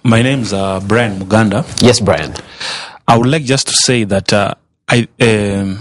My name's Brian Muganda. Yes, Brian. I would like just to say that the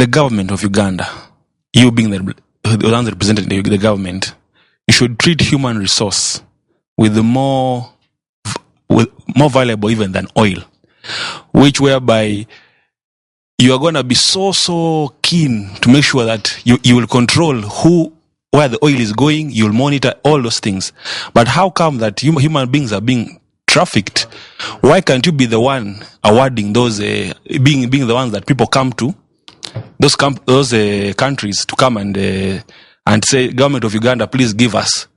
government of Uganda, you being the one representing the government, you should treat human resource with more valuable even than oil, whereby you are going to be so keen to make sure that you will control where the oil is going, you'll monitor all those things. But how come that human beings are being trafficked? Why can't you be the one awarding those, being the ones that people come to, those countries to come and say, government of Uganda, please give us.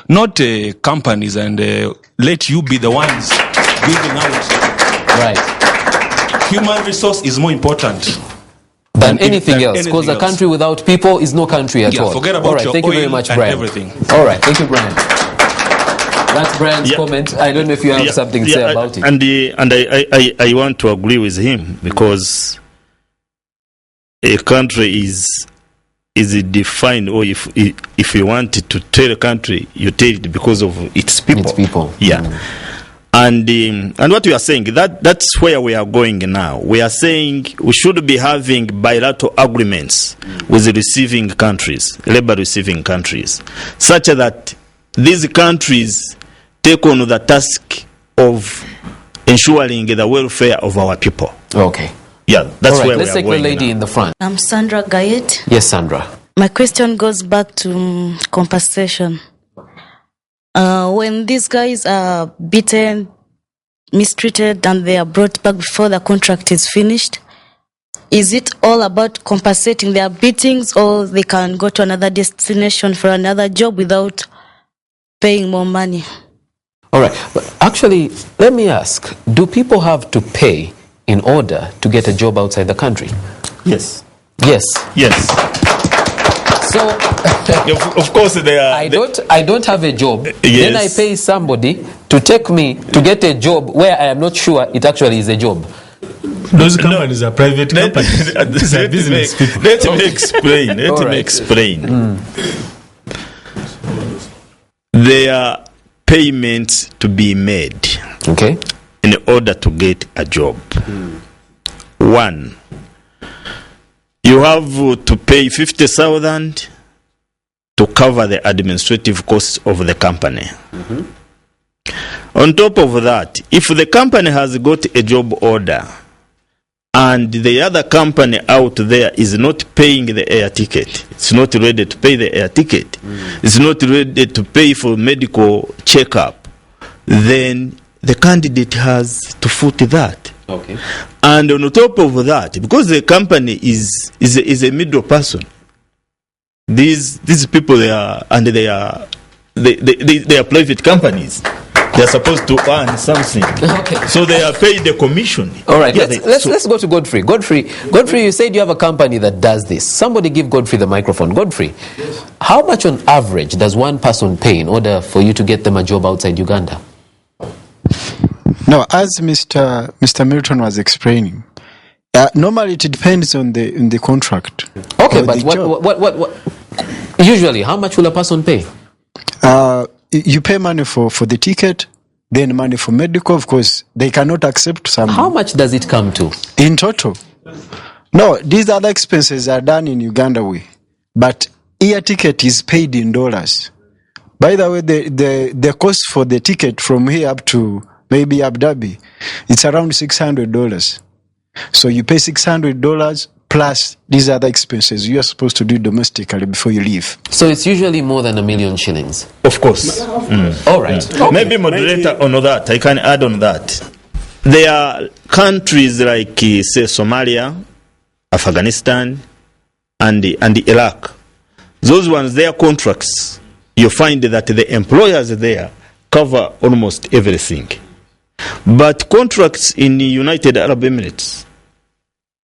Not companies, and let you be the ones giving out. Right. Human resource is more important than anything else, because a country without people is no country at all. Forget about all right, your thank you very much, Brian. Everything. All right, thank you, Brian. That's Brian's comment. I don't know if you have something to say about it. And I want to agree with him, because a country is defined, or if you want to tell a country, you tell it because of its people. Its people. Yeah. And what we are saying, that's where we are going now. We are saying we should be having bilateral agreements with the receiving countries, labor receiving countries, such that these countries take on the task of ensuring the welfare of our people. Okay. Yeah, that's where we are going. Let's take the lady in the front. I'm Sandra Gayet. Yes, Sandra. My question goes back to compensation. When these guys are beaten, mistreated, and they are brought back before the contract is finished, is it all about compensating their beatings, or they can go to another destination for another job without paying more money? All right. But actually, let me ask, do people have to pay in order to get a job outside the country? Yes. Yes. Yes. So, of course, I don't have a job. Yes. Then I pay somebody to take me to get a job where I am not sure it actually is a job. Those companies are private companies. These are business people. Let me explain. Let me explain. There are payments to be made, okay, in order to get a job. One, you have to pay 50,000 to cover the administrative costs of the company. On top of that, if the company has got a job order and the other company out there is not paying the air ticket, it's not ready to pay the air ticket, it's not ready to pay for medical checkup, then the candidate has to foot that. Okay. And on top of that, because the company is a middle person, these people, they are private companies. They are supposed to earn something. Okay. So they are paid the commission. All right. Let's go to Godfrey. Godfrey, you said you have a company that does this. Somebody give Godfrey the microphone. Godfrey, how much on average does one person pay in order for you to get them a job outside Uganda? No, as Mr. Milton was explaining, normally it depends on the contract. Okay, but what usually how much will a person pay? You pay money for the ticket, then money for medical. Of course, they cannot accept some. How much does it come to in total? No, these other expenses are done in Uganda way, but air ticket is paid in dollars. By the way, the cost for the ticket from here up to maybe Abu Dhabi, it's around $600. So you pay $600 plus these other expenses you are supposed to do domestically before you leave. So it's usually more than 1 million shillings. Of course. All right. Okay. Maybe moderator on that. I can add on that. There are countries like, say, Somalia, Afghanistan, and Iraq. Those ones, their contracts, you find that the employers there cover almost everything. But contracts in the United Arab Emirates,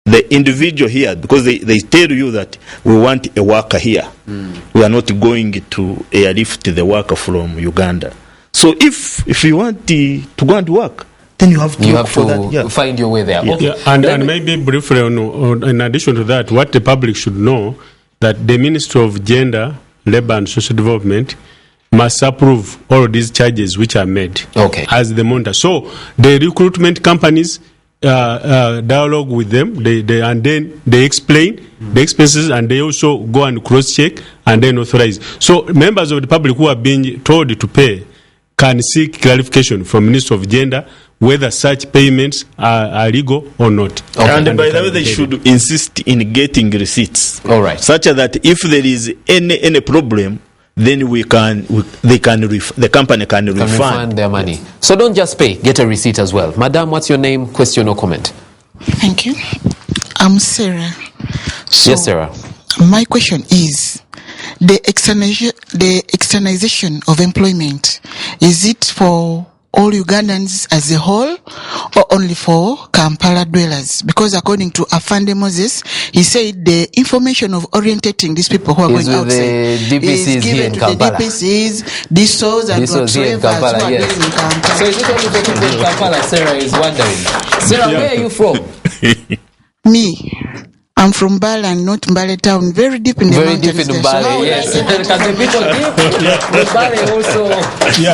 the individual here, because they tell you that we want a worker here. We are not going to airlift the worker from Uganda. So if you want to go and work, then you have to find your way there. Yeah. Okay. Yeah. And maybe briefly, in addition to that, what the public should know, that the Ministry of Gender, Labour and Social Development must approve all of these charges which are made as the monitor. So the recruitment companies dialogue with them, and then they explain the expenses, and they also go and cross-check and then authorize. So members of the public who are being told to pay can seek clarification from Minister of Gender whether such payments are legal or not. And by the way, they should insist in getting receipts. Such that if there is any problem, then the company can refund their money. So don't just pay, get a receipt as well. Madam, what's your name, question or comment? Thank you. I'm Sarah. So yes, Sarah. My question is, the externalization of employment, is it for all Ugandans as a whole or only for Kampala dwellers? Because according to Afande Moses, he said the information of orientating these people who are going outside is given to the DPCs, DSOs and whatsoever who are living in Kampala. So is it only for people in Kampala? Sarah is wondering. Sarah, where are you from? Me. I'm from Bala and not Mbale town, very deep in the mountains. Very deep in Mbale, yes. Because the people deep in Mbale also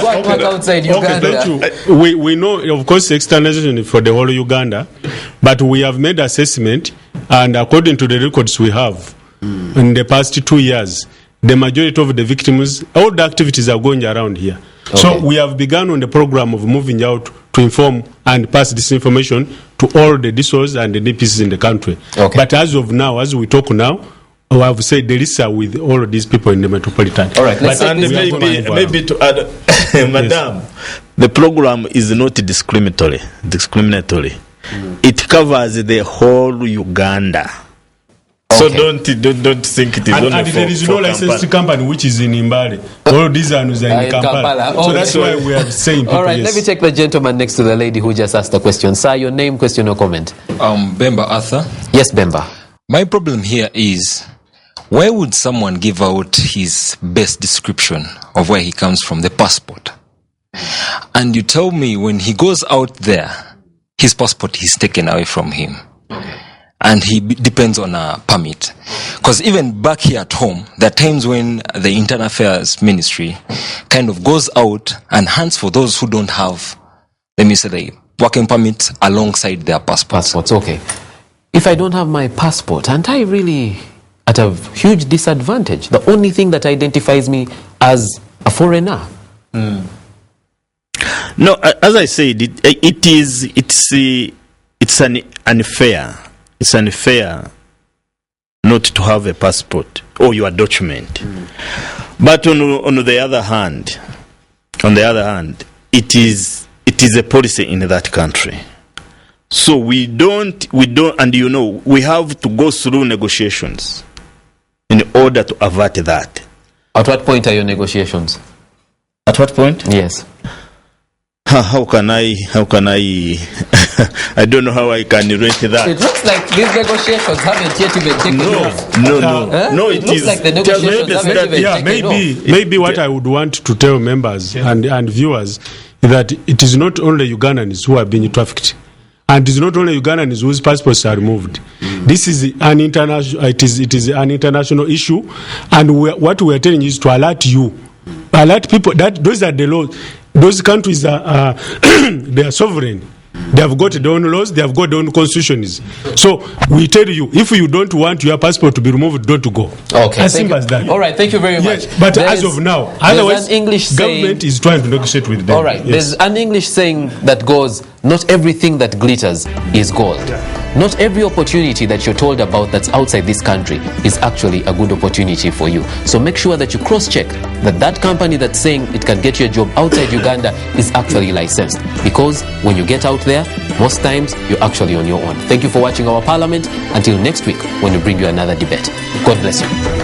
go and work outside Uganda. Thank you. We know, of course, externalization for the whole Uganda, but we have made assessment, and according to the records we have in the past 2 years, the majority of the victims, all the activities are going around here. So we have begun on the program of moving out to inform and pass this information to all the DSOs and the DPCs in the country. But as of now, as we talk now, I have said there is with all of these people in the metropolitan. All right, let's maybe to add, Madam, the program is not discriminatory. It covers the whole Uganda. So don't think it is only and there is no licensed company which is in Mbale. All these are in Kampala. So that's why we are saying people. All right, let me take the gentleman next to the lady who just asked the question. Sir, your name, question or comment? Bemba Arthur. Yes, Bemba. My problem here is, why would someone give out his best description of where he comes from, the passport? And you tell me when he goes out there, his passport is taken away from him. And he depends on a permit. Because even back here at home, there are times when the Internal Affairs Ministry kind of goes out and hunts for those who don't have, let me say, the working permits alongside their passports. Okay. If I don't have my passport, aren't I really at a huge disadvantage? The only thing that identifies me as a foreigner. No, as I said, it's unfair. It's unfair not to have a passport or your document. But on the other hand, it is a policy in that country. So we don't, and we have to go through negotiations in order to avert that. At what point are your negotiations? At what point? Yes. How can I I don't know how I can rate that. It looks like these negotiations haven't yet even taken off. No, it looks like the negotiations haven't even taken off. Maybe what I would want to tell members and viewers is that it is not only Ugandans who are being trafficked, and it is not only Ugandans whose passports are removed. This is an international. It is an international issue, and what we are telling you is to alert people that those are the laws. Those countries are they are sovereign. They have got their own laws, they have got their own constitutions. So we tell you, if you don't want your passport to be removed, don't go. Okay. As simple as that. All right, thank you very much. But as of now, otherwise, government is trying to negotiate with them. All right, there's an English saying that goes, not everything that glitters is gold. Not every opportunity that you're told about that's outside this country is actually a good opportunity for you. So make sure that you cross-check that company that's saying it can get you a job outside Uganda is actually licensed. Because when you get out there, most times you're actually on your own. Thank you for watching our Parliament. Until next week when we bring you another debate. God bless you.